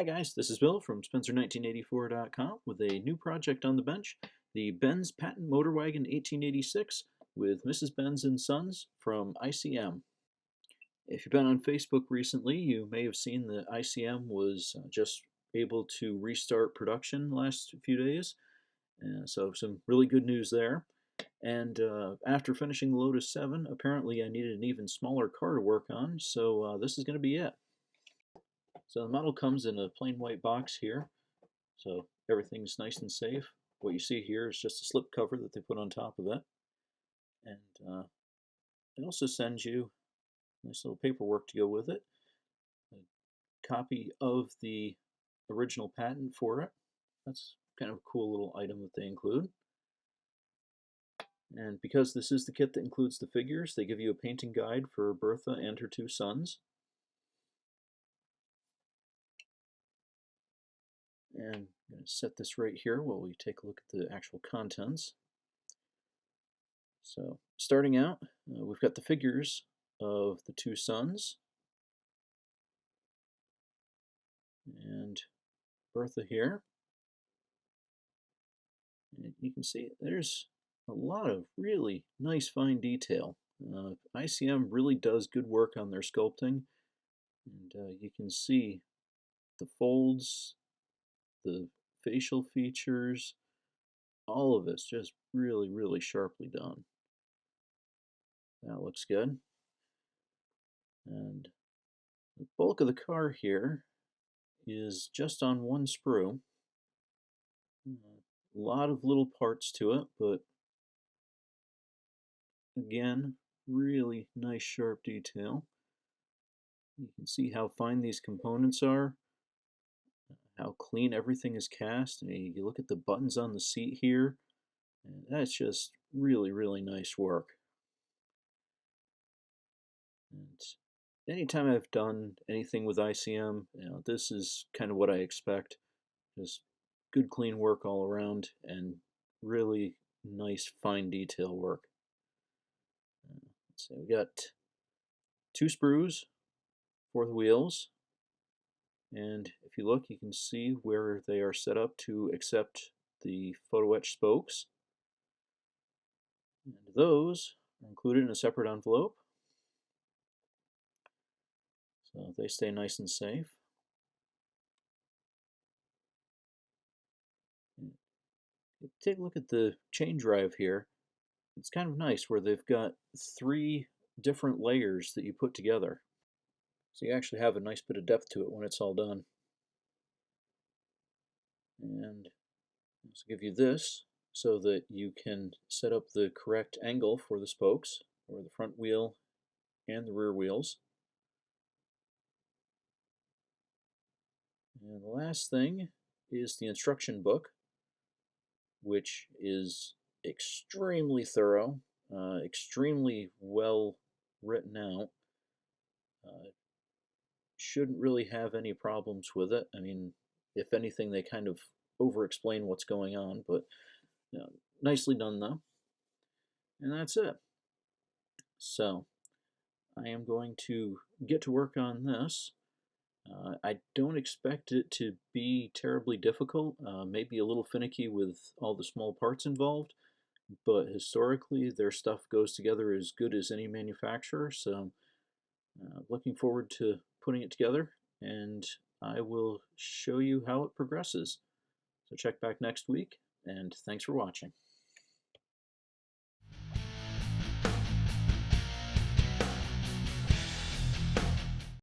Hi guys, this is Bill from Spencer1984.com with a new project on the bench, the Benz Patent-Motorwagen 1886 with Mrs. Benz and Sons from ICM. If you've been on Facebook recently, you may have seen that ICM was just able to restart production the last few days, so some really good news there. And after finishing the Lotus 7, apparently I needed an even smaller car to work on, so this is going to be it. So the model comes in a plain white box here, so everything's nice and safe. What you see here is just a slip cover that they put on top of it. And it also sends you nice little paperwork to go with it, a copy of the original patent for it. That's kind of a cool little item that they include. And because this is the kit that includes the figures, they give you a painting guide for Bertha and her two sons. And I'm going to set this right here while we take a look at the actual contents. So starting out, we've got the figures of the two sons and Bertha here. And you can see there's a lot of really nice fine detail. ICM really does good work on their sculpting, and you can see the folds, the facial features, all of it's just really sharply done. That looks good. And the bulk of the car here is just on one sprue. A lot of little parts to it, but again, really nice sharp detail. You can see how fine these components are, how clean everything is cast. You look at the buttons on the seat here, and that's just really nice work. And anytime I've done anything with ICM, this is kind of what I expect. Just good clean work all around and really nice fine detail work. So we got two sprues for the wheels, and if you look, you can see where they are set up to accept the photo etch spokes, and those are included in a separate envelope, so they stay nice and safe. Take a look at the chain drive here. It's kind of nice where they've got three different layers that you put together. So you actually have a nice bit of depth to it when it's all done. And let's give you this so that you can set up the correct angle for the spokes, or the front wheel and the rear wheels. And the last thing is the instruction book, which is extremely thorough, extremely well written out. Shouldn't really have any problems with it. I mean, if anything, they kind of over-explain what's going on, but nicely done though. And that's it. So I am going to get to work on this. I don't expect it to be terribly difficult, maybe a little finicky with all the small parts involved, but historically their stuff goes together as good as any manufacturer, so looking forward to putting it together, and I will show you how it progresses. So check back next week, and thanks for watching.